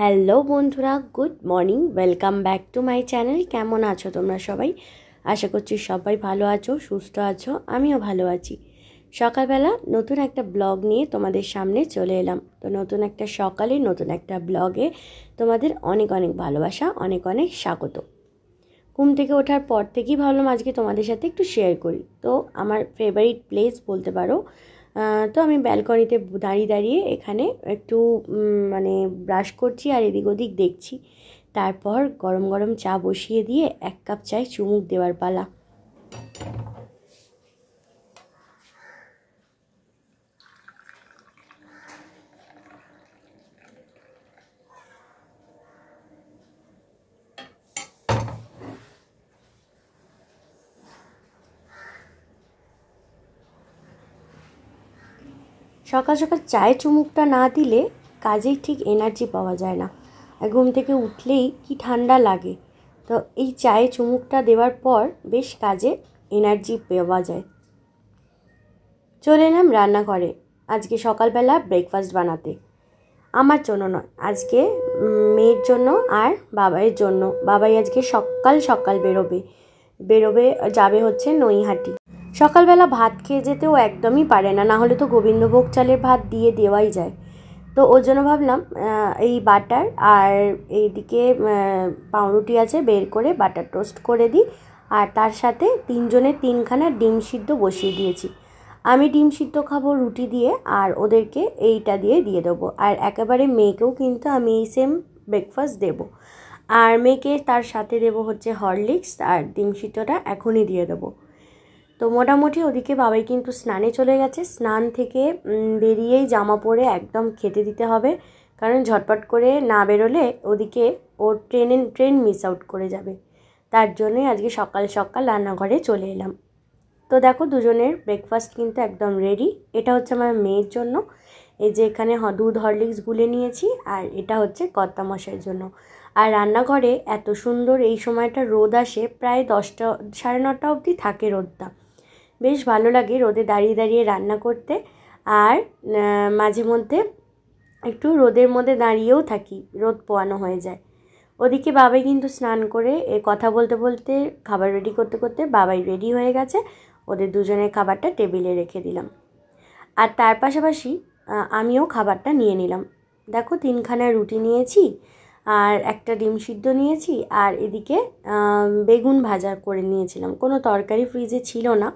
Hello বন্ধুরা, good morning. Welcome back to my channel. কেমন আছো তোমরা সবাই? আশা করছি সবাই ভালো আছো, সুস্থ আছো। আমিও ভালো আছি। সকালবেলা নতুন একটা ব্লগ নিয়ে তোমাদের সামনে চলে এলাম। তো নতুন একটা সকালে নতুন একটা ব্লগে তোমাদের অনেক অনেক ভালোবাসা, অনেক অনেক স্বাগত। ঘুম থেকে ওঠার পর থেকেই ভাবলাম আজকে তোমাদের সাথে একটু শেয়ার করি। তো আমার ফেভারিট প্লেস বলতে পারো। তো আমি ব্যালকনিতে দাঁড়িয়ে দাঁড়িয়ে এখানে একটু মানে ব্রাশ করছি আর এদিক ওদিক দেখছি। তারপর গরম গরম চা বসিয়ে দিয়ে এক কাপ চায় চুমুক দেওয়ার পালা। সকাল সকাল চায়ে চুমুকটা না দিলে কাজেই ঠিক এনার্জি পাওয়া যায় না। আর ঘুম থেকে উঠলেই কি ঠান্ডা লাগে। তো এই চায়ে চুমুকটা দেওয়ার পর বেশ কাজে এনার্জি পাওয়া যায়। চলে এলাম রান্নাঘরে আজকে সকালবেলা ব্রেকফাস্ট বানাতে। আমার জন্য নয়, আজকে মেয়ের জন্য আর বাবাইয়ের জন্য। বাবাই আজকে সকাল সকাল বেরোবে যাবে হচ্ছে নৈহাটি। সকালবেলা ভাত খেয়ে যেতেও একদমই পারে না, না হলে তো গোবিন্দভোগ চালের ভাত দিয়ে দেওয়াই যায়। তো ওর জন্য ভাবলাম এই বাটার আর এইদিকে পাউরুটি আছে, বের করে বাটার টোস্ট করে দিই। আর তার সাথে তিনজনের তিনখানা ডিম সিদ্ধ বসিয়ে দিয়েছি। আমি ডিম সিদ্ধ খাবো রুটি দিয়ে, আর ওদেরকে এইটা দিয়ে দেবো। আর একেবারে মেয়েকেও কিন্তু আমি এই সেম ব্রেকফাস্ট দেবো। আর মেয়েকে তার সাথে দেবো হচ্ছে হরলিক্স, আর ডিম সিদ্ধটা এখনই দিয়ে দেবো। তো মোটামুটি ওদিকে বাবাই কিন্তু স্নানে চলে গেছে। স্নান থেকে বেরিয়েই জামা পরে একদম খেতে দিতে হবে, কারণ ঝটপট করে না বেরোলে ওদিকে ওর ট্রেন মিস আউট করে যাবে। তার জন্যই আজকে সকাল সকাল রান্নাঘরে চলে এলাম। তো দেখো দুজনের ব্রেকফাস্ট কিন্তু একদম রেডি। এটা হচ্ছে আমার মেয়ের জন্য, এই যে এখানে দুধ হরলিক্স গুলে নিয়েছি, আর এটা হচ্ছে কর্তামশাইয়ের জন্য। আর রান্নাঘরে এত সুন্দর এই সময়টা রোদ আসে, প্রায় 10টা 9:30 অবধি থাকে রোদটা। বেশ ভালো লাগে রোদে দাঁড়িয়ে দাঁড়িয়ে রান্না করতে। আর মাঝে মধ্যে একটু রোদের মধ্যে দাঁড়িয়েও থাকি, রোদ পোয়ানো হয়ে যায়। ওদিকে বাবাই কিন্তু স্নান করে কথা বলতে বলতে খাবার রেডি করতে করতে বাবাই রেডি হয়ে গেছে। ওদের দুজনের খাবারটা টেবিলে রেখে দিলাম। আর তার পাশাপাশি আমিও খাবারটা নিয়ে নিলাম। দেখো তিনখানা রুটি নিয়েছি, আর একটা ডিম সিদ্ধ নিয়েছি, আর এদিকে বেগুন ভাজা করে নিয়েছিলাম। কোনো তরকারি ফ্রিজে ছিল না,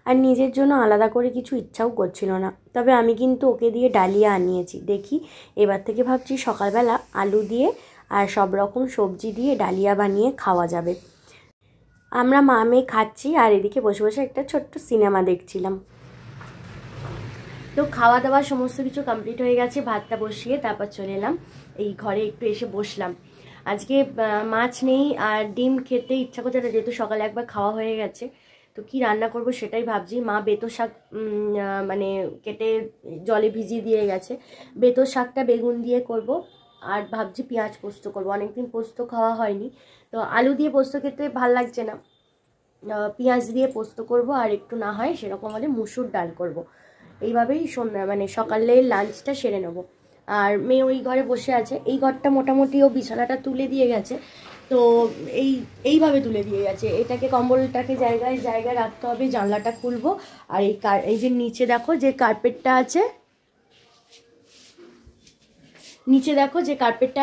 আর নিজের জন্য আলাদা করে কিছু ইচ্ছাও করছিল না। তবে আমি কিন্তু ওকে দিয়ে ডালিয়া আনিয়েছি। দেখি এবার থেকে ভাবছি সকালবেলা আলু দিয়ে আর সব রকম সবজি দিয়ে ডালিয়া বানিয়ে খাওয়া যাবে। আমরা মা মেয়ে খাচ্ছি, আর এদিকে বসে বসে একটা ছোট্ট সিনেমা দেখছিলাম। তো খাওয়া দাওয়া সমস্ত কিছু কমপ্লিট হয়ে গেছে। ভাতটা বসিয়ে তারপর চলে এলাম এই ঘরে, একটু এসে বসলাম। আজকে মাছ নেই, আর ডিম খেতে ইচ্ছা করছে না, যেহেতু সকালে একবার খাওয়া হয়ে গেছে। তো কি রান্না করব সেটাই ভাবছি। মা বেতো শাক মানে কেটে জলে ভিজিয়ে দিয়ে গেছে। বেতো শাকটা বেগুন দিয়ে করব, আর ভাবছি পেঁয়াজ পোস্ত করব। অনেকদিন পোস্ত খাওয়া হয়নি, তো আলু দিয়ে পোস্ত খেতে ভাল লাগছে না। পেঁয়াজ দিয়ে পোস্ত করব, আর একটু না হয় সেরকম হলে মুসুর ডাল করব। এইভাবেই সন্ধ্যা মানে সকালে লাঞ্চটা সেরে নেব। আর মেয়ে ওই ঘরে বসে আছে। এই ঘরটা মোটামুটি ও বিছানাটা তুলে দিয়ে গেছে। তো এইভাবে তুলে দিয়ে গেছে। এটাকে কম্বলটাকে জায়গায় জায়গায় রাখতে হবে। জানলাটা খুলবো, আর এই যে নিচে দেখো যে কার্পেটটা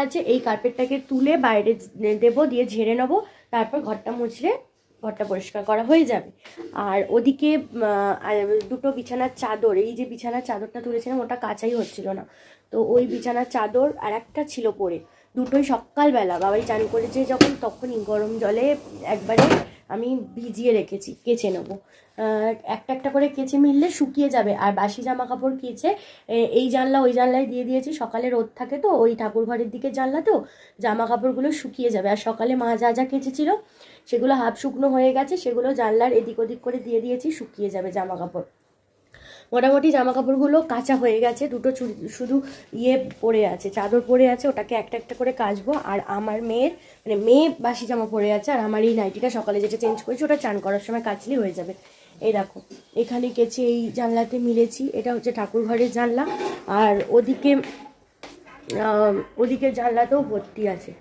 আছে, এই কার্পেটটাকে তুলে বাইরে দেবো, দিয়ে ঝেড়ে নেবো। তারপর ঘরটা মুছলে ঘরটা পরিষ্কার করা হয়ে যাবে। আর ওদিকে দুটো বিছানার চাদর, এই যে বিছানার চাদরটা তুলেছিলাম ওটা কাচাই হচ্ছিল না। তো ওই বিছানার চাদর আর একটা ছিল পরে, দুটোই সকালবেলা বাবাই চান করেছে যখন, তখনই গরম জলে একবারে আমি ভিজিয়ে রেখেছি, কেচে নেবো। একটা একটা করে কেচে মিললে শুকিয়ে যাবে। আর বাসি জামা কাপড় কেচে এই জানলা ওই জানলায় দিয়ে দিয়েছি। সকালে রোদ থাকে তো ওই ঠাকুর ঘরের দিকে জানলাতেও জামা কাপড়গুলো শুকিয়ে যাবে। আর সকালে মা যা যা কেচেছিল সেগুলো হাফ শুকনো হয়ে গেছে, সেগুলো জানলার এদিক ওদিক করে দিয়ে দিয়েছি, শুকিয়ে যাবে জামা কাপড়। মোটামুটি জামা কাপড়গুলো কাঁচা হয়ে গেছে। দুটো শুধু পরে আছে, চাদর পরে আছে, ওটাকে একটা একটা করে কাচবো। আর আমার মেয়ের মেয়ে বাসি জামা পরে আছে, আর আমার এই নাইটিটা সকালে যেটা চেঞ্জ করেছি ওটা চান করার সময় কাচলেই হয়ে যাবে। এই দেখো এখানে কেচে এই জানলাতে মিলেছি, এটা হচ্ছে ঠাকুর ঘরের জানলা। আর ওদিকে ওদিকে জানলাতেও ভর্তি আছে।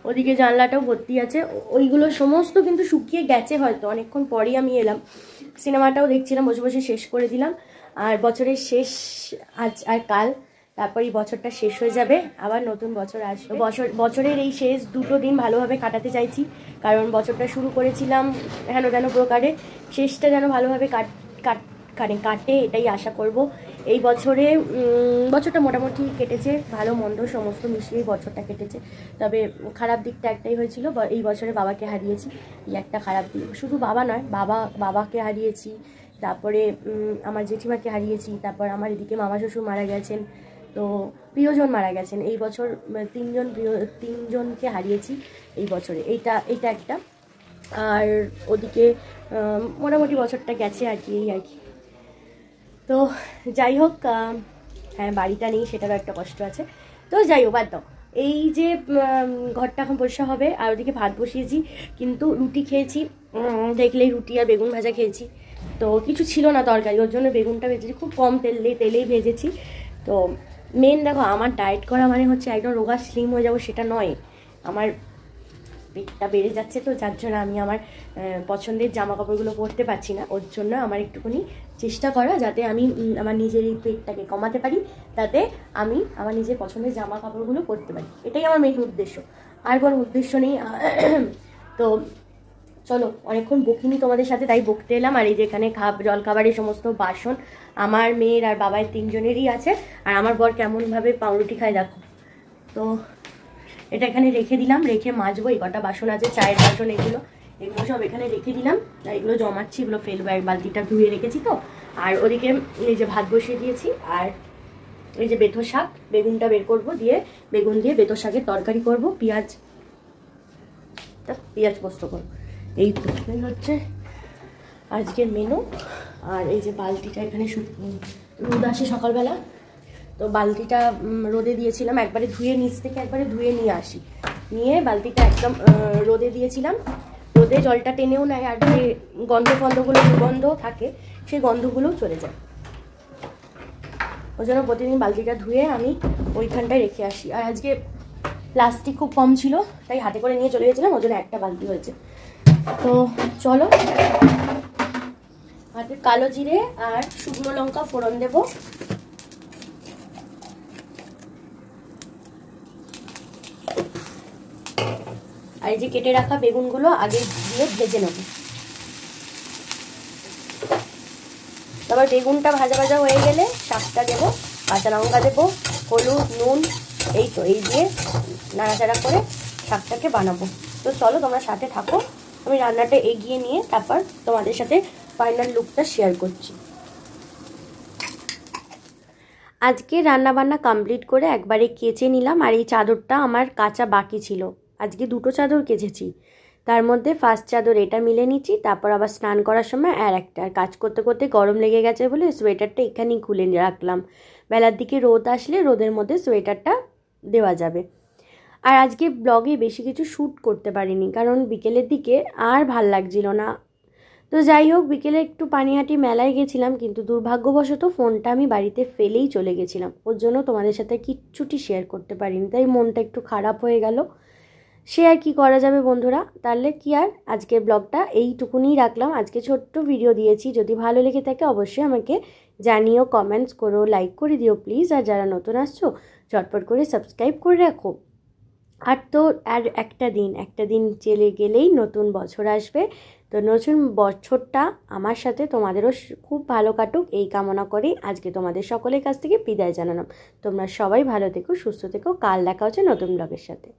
ওদিকে জানলাটাও ভর্তি আছে, ওইগুলো সমস্ত কিন্তু শুকিয়ে গেছে হয়তো, অনেকক্ষণ পরেই আমি এলাম। সিনেমাটাও দেখছিলাম, বসে বসে শেষ করে দিলাম। আর বছরের শেষ আজ আর কাল, তারপরই বছরটা শেষ হয়ে যাবে, আবার নতুন বছর আসবে। বছরের এই শেষ দুটো দিন ভালোভাবে কাটাতে চাইছি, কারণ বছরটা শুরু করেছিলাম হেন তেন প্রকারে, শেষটা যেন ভালোভাবে কাটে এটাই আশা করব। এই বছরটা মোটামুটি কেটেছে, ভালো মন্দ সমস্ত মিশিয়েই বছরটা কেটেছে। তবে খারাপ দিকটা একটাই হয়েছিল, এই বছরে বাবাকে হারিয়েছি, এই একটা খারাপ দিক। শুধু বাবা নয়, বাবাকে হারিয়েছি, তারপরে আমার জেঠিমাকে হারিয়েছি, তারপর আমার এদিকে মামা শ্বশুর মারা গেছেন, তো প্রিয়জন মারা গেছেন এই বছর। তিনজনকে হারিয়েছি এই বছরে, এইটা একটা। আর ওদিকে মোটামুটি বছরটা গেছে আর কি, এই আর কি। তো যাই হোক, হ্যাঁ বাড়িটা নেই সেটারও একটা কষ্ট আছে। তো যাই হোক, বাদ দাও। এই যে ঘরটা এখন পরিষ্কার হবে, আর ওদিকে ভাত বসিয়েছি, কিন্তু রুটি খেয়েছি, দেখলেই রুটি আর বেগুন ভাজা খেয়েছি। তো কিছু ছিল না তরকারি, ওর জন্য বেগুনটা ভেজেছি, খুব কম তেলেই ভেজেছি। তো মেন দেখো, আমার ডায়েট করা মানে হচ্ছে একদম রোগা স্লিম হয়ে যাবো সেটা নয়, আমার পেটটা বেড়ে যাচ্ছে, তো যার জন্য আমি আমার পছন্দের জামা কাপড়গুলো পরতে পারছি না। ওর জন্য আমার একটুখানি চেষ্টা করা, যাতে আমি আমার নিজের এই পেটটাকে কমাতে পারি, তাতে আমি আমার নিজের পছন্দের জামা কাপড়গুলো পরতে পারি, এটাই আমার মেন উদ্দেশ্য, আর কোনো উদ্দেশ্য নেই। তো চলো, অনেকক্ষণ বকিনি তোমাদের সাথে, তাই বকতে এলাম। আর এই যে এখানে জলখাবারের সমস্ত বাসন আমার মেয়ের আর বাবার তিনজনেরই আছে, আর আমার বর কেমনভাবে পাউরুটি খায় দেখো। তো এটা এখানে রেখে দিলাম, রেখে মাজবো। এই কটা বাসন আছে, চায়ের বাসন, এগুলো সব এখানে রেখে দিলাম। এগুলো জমাচ্ছি, এগুলো ফেলবো, এক বালতিটা ধুয়ে রেখেছি তো। আর ওদিকে এই যে ভাত বসিয়ে দিয়েছি, আর এই যে বেথো শাক, বেগুনটা বের করবো, দিয়ে বেগুন দিয়ে বেথো শাকের তরকারি করবো, পেঁয়াজ পোস্ত করবো। এই তো হচ্ছে আজকের মেনু। আর এই যে বালতিটা এখানে রোদ আসে সকালবেলা, তো বালতিটা রোদে দিয়েছিলাম, একবারে ধুয়ে নিচ থেকে একবারে ধুয়ে নিয়ে আসি, নিয়ে বালতিটা একদম রোদে দিয়েছিলাম। রোদে জলটা টেনেও নেয়, আর যে দুর্গন্ধ থাকে সেই গন্ধগুলোও চলে যায়। ওই জন্য প্রতিদিন বালতিটা ধুয়ে আমি ওইখানটায় রেখে আসি। আর আজকে প্লাস্টিক খুব কম ছিল, তাই হাতে করে নিয়ে চলে গেছিলাম, ওই জন্য একটা বালতি হয়েছে। তো চলো, হাতে কালো জিরে আর শুকনো লঙ্কা ফোড়ন দেবো। আর এই যে কেটে রাখা বেগুনগুলো আগে দিয়ে ভেজে নেব। তারপর বেগুনটা ভাজা হয়ে গেলে শাকটা দেবো, কাঁচা লঙ্কা দেবো, হলুদ, নুন, এই দিয়ে নাড়াচাড়া করে শাকটাকে বানাবো। তো চলো তোমরা সাথে থাকো, আমি রান্নাটা এগিয়ে নিয়ে তারপর তোমাদের সাথে ফাইনাল লুকটা শেয়ার করছি। আজকে রান্নাবান্না কমপ্লিট করে একবারে কেচে নিলাম। আর এই চাদরটা আমার কাচা বাকি ছিল, আজকে দুটো চাদর কেচেছি, তার মধ্যে ফার্স্ট চাদর এটা মিলে নিচ্ছি, তারপর আবার স্নান করার সময় আর একটা। আর কাজ করতে করতে গরম লেগে গেছে বলে সোয়েটারটা এখানেই খুলে রাখলাম, বেলার দিকে রোদ আসলে রোদের মধ্যে সোয়েটারটা দেওয়া যাবে। আর আজকে ব্লগে বেশি কিছু শ্যুট করতে পারিনি, কারণ বিকেলের দিকে আর ভাল লাগছিল না। তো যাই হোক, বিকেলে একটু পানিহাটি মেলায় গেছিলাম, কিন্তু দুর্ভাগ্যবশত ফোনটা আমি বাড়িতে ফেলেই চলে গেছিলাম, ওর জন্য তোমাদের সাথে কিচ্ছুটি শেয়ার করতে পারিনি, তাই মনটা একটু খারাপ হয়ে গেল। সে আর কি করা যাবে বন্ধুরা, তাহলে কি আর আজকের ব্লগটা এইটুকুনি রাখলাম। আজকে ছোট্ট ভিডিও দিয়েছি, যদি ভালো লেগে থাকে অবশ্যই আমাকে জানিও, কমেন্টস করো, লাইক করে দিও প্লিজ। আর যারা নতুন আসছো ঝটপট করে সাবস্ক্রাইব করে রাখো। আর একটা দিন চলে গেলেই নতুন বছর আসবে, তো নতুন বছরটা আমার সাথে তোমাদেরও খুব ভালো কাটুক এই কামনা করেই আজকে তোমাদের সকলের কাছ থেকে বিদায় জানালাম। তোমরা সবাই ভালো থেকো, সুস্থ থেকো, কাল দেখা হচ্ছে নতুন ব্লগের সাথে।